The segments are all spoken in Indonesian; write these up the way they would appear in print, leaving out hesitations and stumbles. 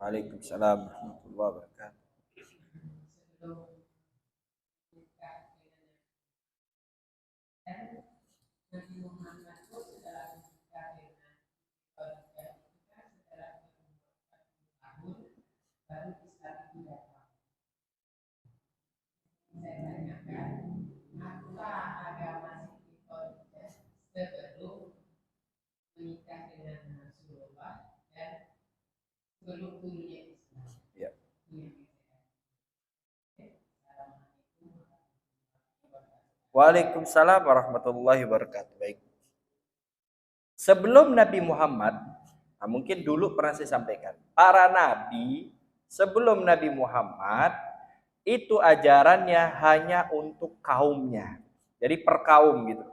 Waalaikumsalam warahmatullahi wabarakatuh. Ya. Waalaikumsalam warahmatullahi wabarakatuh. Baik. Sebelum Nabi Muhammad, nah mungkin dulu pernah saya sampaikan, para nabi sebelum Nabi Muhammad itu ajarannya hanya untuk kaumnya. Jadi per kaum gitu.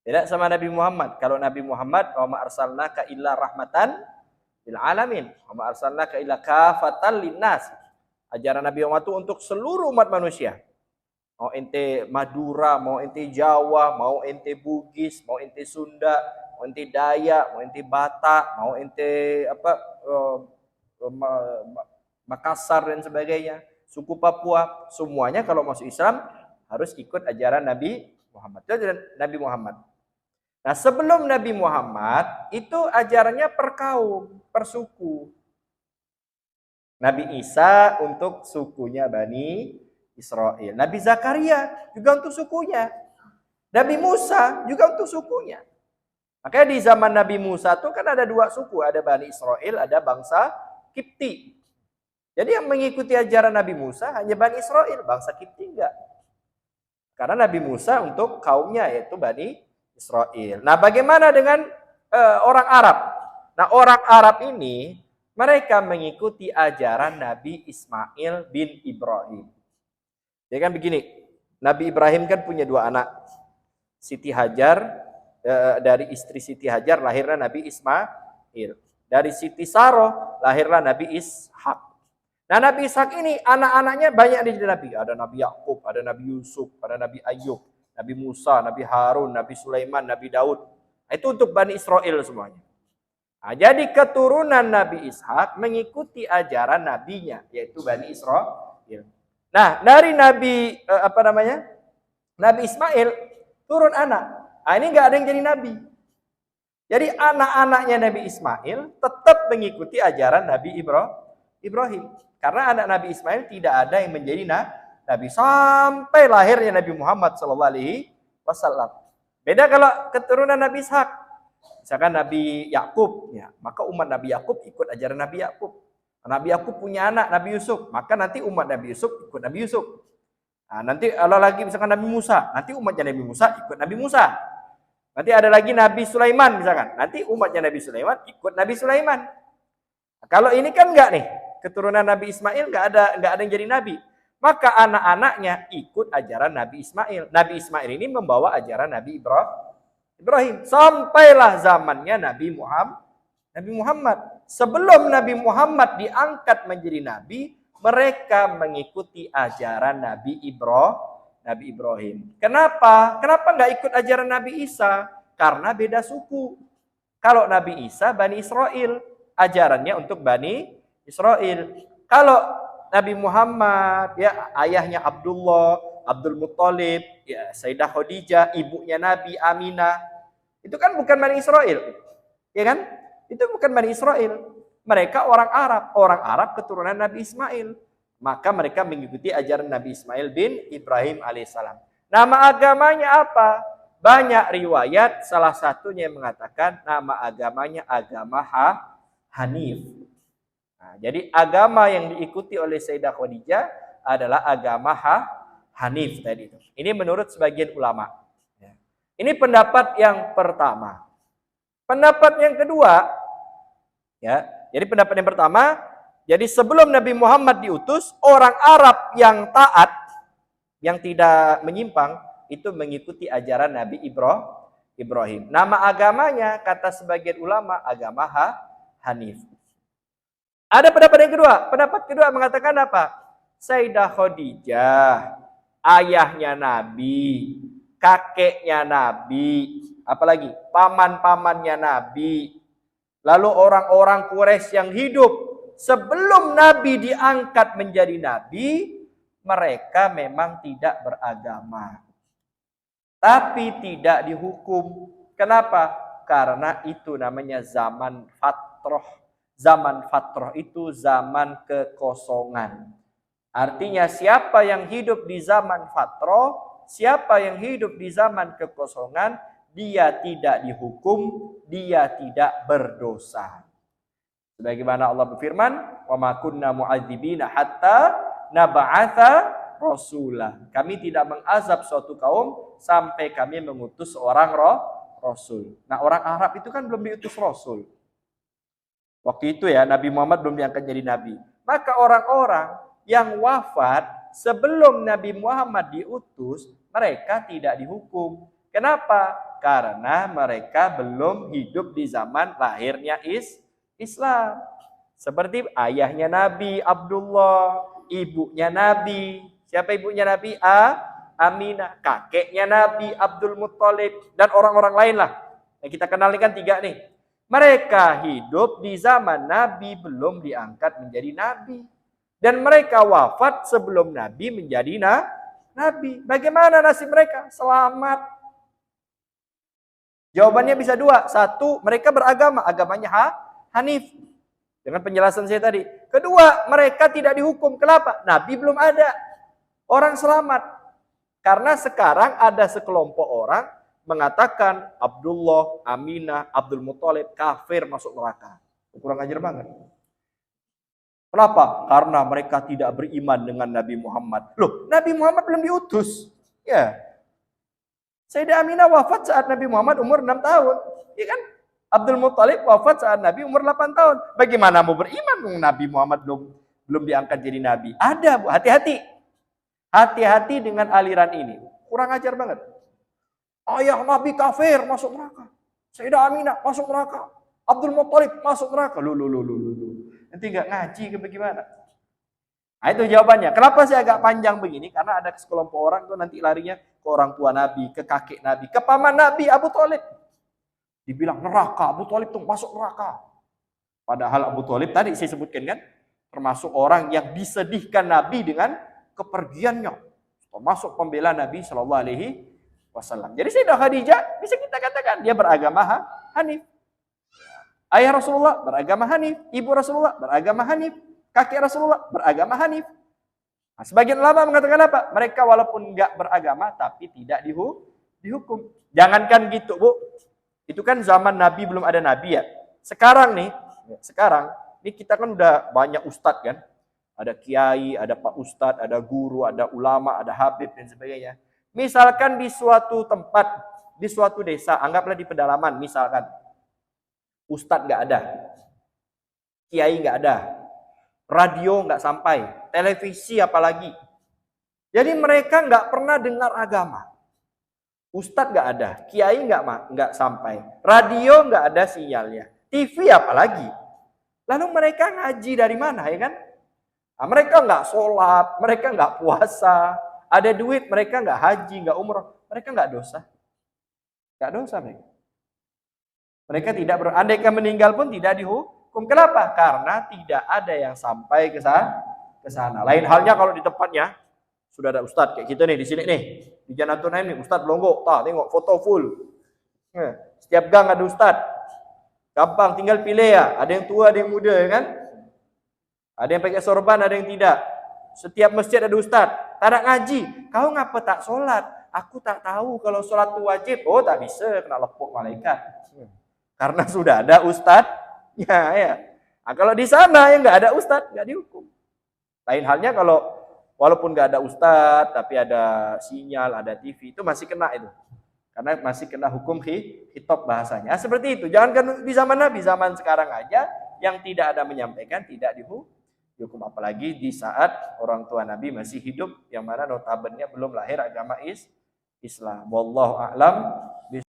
Tidak sama Nabi Muhammad. Kalau Nabi Muhammad, wa ma arsalnaka illa rahmatan lil alamin, wa ma arsalnaka illa kafatan linnas. Ajaran Nabi Muhammad itu untuk seluruh umat manusia. Mau ente Madura, mau ente Jawa, mau ente Bugis, mau ente Sunda, mau ente Dayak, mau ente Batak, mau ente Makassar dan sebagainya, suku Papua, semuanya kalau masuk Islam harus ikut ajaran Nabi Muhammad. Itu ajaran Nabi Muhammad. Nah, sebelum Nabi Muhammad itu ajarannya per kaum, per suku. Nabi Isa untuk sukunya Bani Israel. Nabi Zakaria juga untuk sukunya. Nabi Musa juga untuk sukunya. Makanya di zaman Nabi Musa itu kan ada dua suku, ada Bani Israel, ada bangsa Kipti. Jadi yang mengikuti ajaran Nabi Musa hanya Bani Israel, bangsa Kipti enggak. Karena Nabi Musa untuk kaumnya yaitu Bani Israel. Nah, bagaimana dengan orang Arab? Nah, orang Arab ini mereka mengikuti ajaran Nabi Ismail bin Ibrahim. Ya kan begini, Nabi Ibrahim kan punya dua anak. Siti Hajar, dari istri Siti Hajar lahirlah Nabi Ismail. Dari Siti Saroh lahirlah Nabi Ishak. Nah, Nabi Ishak ini anak-anaknya banyak di Nabi. Ada Nabi Yakub, ada Nabi Yusuf, ada Nabi Ayub, Nabi Musa, Nabi Harun, Nabi Sulaiman, Nabi Daud. Nah, itu untuk Bani Israel semuanya. Nah, jadi keturunan Nabi Ishak mengikuti ajaran nabinya, yaitu Bani Israel. Nah, dari Nabi Nabi Ismail turun anak. Nah, ini nggak ada yang jadi nabi. Jadi anak-anaknya Nabi Ismail tetap mengikuti ajaran Nabi Ibrahim. Karena anak Nabi Ismail tidak ada yang menjadi nabi sampai lahirnya Nabi Muhammad SAW. Beda kalau keturunan Nabi Ishak. Misalkan Nabi Yakub, ya, maka umat Nabi Yakub ikut ajaran Nabi Yakub. Nabi Yakub punya anak Nabi Yusuf, maka nanti umat Nabi Yusuf ikut Nabi Yusuf. Nah, nanti kalau lagi misalkan Nabi Musa, nanti umatnya Nabi Musa ikut Nabi Musa. Nanti ada lagi Nabi Sulaiman misalkan, nanti umatnya Nabi Sulaiman ikut Nabi Sulaiman. Nah, kalau ini kan enggak nih, keturunan Nabi Ismail enggak ada yang jadi nabi. Maka anak-anaknya ikut ajaran Nabi Ismail. Nabi Ismail ini membawa ajaran Nabi Ibrahim. Sampailah zamannya Nabi Muhammad. Sebelum Nabi Muhammad diangkat menjadi nabi, mereka mengikuti ajaran Nabi Ibrahim. Kenapa? Kenapa nggak ikut ajaran Nabi Isa? Karena beda suku. Kalau Nabi Isa Bani Israel, ajarannya untuk Bani Israel. Kalau Nabi Muhammad, ya ayahnya Abdul Muttalib, ya Sayyidah Khadijah, ibunya Nabi Aminah, itu kan bukan Bani Israel, ya kan? Itu bukan Bani Israel. Mereka orang Arab keturunan Nabi Ismail. Maka mereka mengikuti ajaran Nabi Ismail bin Ibrahim alaihissalam. Nama agamanya apa? Banyak riwayat, salah satunya yang mengatakan nama agamanya agama Hanif. Nah, jadi agama yang diikuti oleh Sayyidah Khadijah adalah agama Hanif tadi itu. Ini menurut sebagian ulama. Ini pendapat yang pertama. Pendapat yang kedua, ya. Jadi pendapat yang pertama, jadi sebelum Nabi Muhammad diutus, orang Arab yang taat, yang tidak menyimpang, itu mengikuti ajaran Nabi Ibrahim. Nama agamanya, kata sebagian ulama, agama Hanif. Ada pendapat yang kedua. Pendapat kedua mengatakan apa? Sayyidah Khadijah, ayahnya Nabi, kakeknya Nabi, apalagi paman-pamannya Nabi, lalu orang-orang Quraisy yang hidup sebelum Nabi diangkat menjadi Nabi, mereka memang tidak beragama. Tapi tidak dihukum. Kenapa? Karena itu namanya zaman fatrah. Zaman fatrah itu zaman kekosongan. Artinya siapa yang hidup di zaman fatrah, siapa yang hidup di zaman kekosongan, dia tidak dihukum, dia tidak berdosa. Sebagaimana Allah berfirman, "Wa ma kunna mu'adzibina hatta nab'atsa rasulah." Kami tidak mengazab suatu kaum sampai kami mengutus seorang rasul. Nah, orang Arab itu kan belum diutus rasul. Waktu itu ya, Nabi Muhammad belum diangkat jadi nabi. Maka orang-orang yang wafat sebelum Nabi Muhammad diutus, mereka tidak dihukum. Kenapa? Karena mereka belum hidup di zaman lahirnya Islam. Seperti ayahnya Nabi Abdullah, ibunya Nabi. Siapa ibunya Nabi? Aminah. Kakeknya Nabi Abdul Muttalib. Dan orang-orang lain lah. Yang kita kenal ini kan 3 nih. Mereka hidup di zaman Nabi belum diangkat menjadi Nabi. Dan mereka wafat sebelum Nabi menjadi Nabi. Bagaimana nasib mereka? Selamat. Jawabannya bisa 2. 1, mereka beragama. Agamanya Hanif. Dengan penjelasan saya tadi. Kedua, mereka tidak dihukum. Kenapa? Nabi belum ada. Orang selamat. Karena sekarang ada sekelompok orang mengatakan Abdullah, Aminah, Abdul Muttalib kafir masuk neraka. Kurang ajar banget. Kenapa? Karena mereka tidak beriman dengan Nabi Muhammad. Loh, Nabi Muhammad belum diutus. Ya. Sayyidah Aminah wafat saat Nabi Muhammad umur 6 tahun. Ya kan? Abdul Muttalib wafat saat Nabi umur 8 tahun. Bagaimana mau beriman Nabi Muhammad belum diangkat jadi Nabi? Ada, Bu. Hati-hati. Hati-hati dengan aliran ini. Kurang ajar banget. Ayah Nabi kafir masuk neraka. Sayyidah Aminah masuk neraka. Abdul Muttalib masuk neraka. Lu. Nanti nggak ngaji ke bagaimana? Nah, itu jawabannya. Kenapa saya agak panjang begini? Karena ada sekelompok orang tuh nanti larinya ke orang tua Nabi, ke kakek Nabi, ke paman Nabi Abu Thalib. Dibilang neraka, Abu Thalib tuh masuk neraka. Padahal Abu Thalib tadi saya sebutkan kan, termasuk orang yang disedihkan Nabi dengan kepergiannya. Termasuk pembela Nabi Shallallahu Alaihi Wasallam. Jadi Sayyidah Khadijah bisa kita katakan dia beragama Hanif. Ayah Rasulullah beragama Hanif, ibu Rasulullah beragama Hanif, kakek Rasulullah beragama Hanif. Nah, sebagian ulama mengatakan apa? Mereka walaupun enggak beragama tapi tidak dihukum. Jangankan gitu, Bu. Itu kan zaman Nabi belum ada Nabi ya. Sekarang ini kita kan udah banyak ustadz kan. Ada kiai, ada pak ustadz, ada guru, ada ulama, ada habib dan sebagainya. Misalkan di suatu tempat, di suatu desa, anggaplah di pedalaman misalkan. Ustadz nggak ada, kiai nggak ada, radio nggak sampai, televisi apalagi. Jadi mereka nggak pernah dengar agama. Ustadz nggak ada, kiai nggak sampai, radio nggak ada sinyalnya, TV apalagi. Lalu mereka ngaji dari mana ya kan? Nah, mereka nggak sholat, mereka nggak puasa, ada duit mereka nggak haji, nggak umroh, mereka nggak dosa mereka. Mereka tidak andaikan meninggal pun tidak dihukum. Kenapa? Karena tidak ada yang sampai ke sana. Lain halnya kalau di tempatnya sudah ada ustadz kayak kita nih di sini nih di Janatun Naim nih ustadz Longo, tengok foto full. Setiap gang ada ustadz. Gampang tinggal pilih ya. Ada yang tua, ada yang muda ya kan? Ada yang pakai sorban, ada yang tidak. Setiap masjid ada ustadz. Tak ada ngaji. Kau ngapa tak sholat? Aku tak tahu kalau sholat itu wajib. Oh tak bisa, kena lepuk malaikat. Karena sudah ada ustadz. Ya. Nah, kalau di sana yang nggak ada ustadz, nggak dihukum. Lain halnya kalau walaupun nggak ada ustadz, tapi ada sinyal, ada TV, itu masih kena itu. Karena masih kena hukum khitab bahasanya. Seperti itu. Jangan kan di zaman Nabi, zaman sekarang aja yang tidak ada menyampaikan tidak dihukum. Apalagi di saat orang tua Nabi masih hidup, yang mana notabene belum lahir agama Islam. Wallahu a'lam.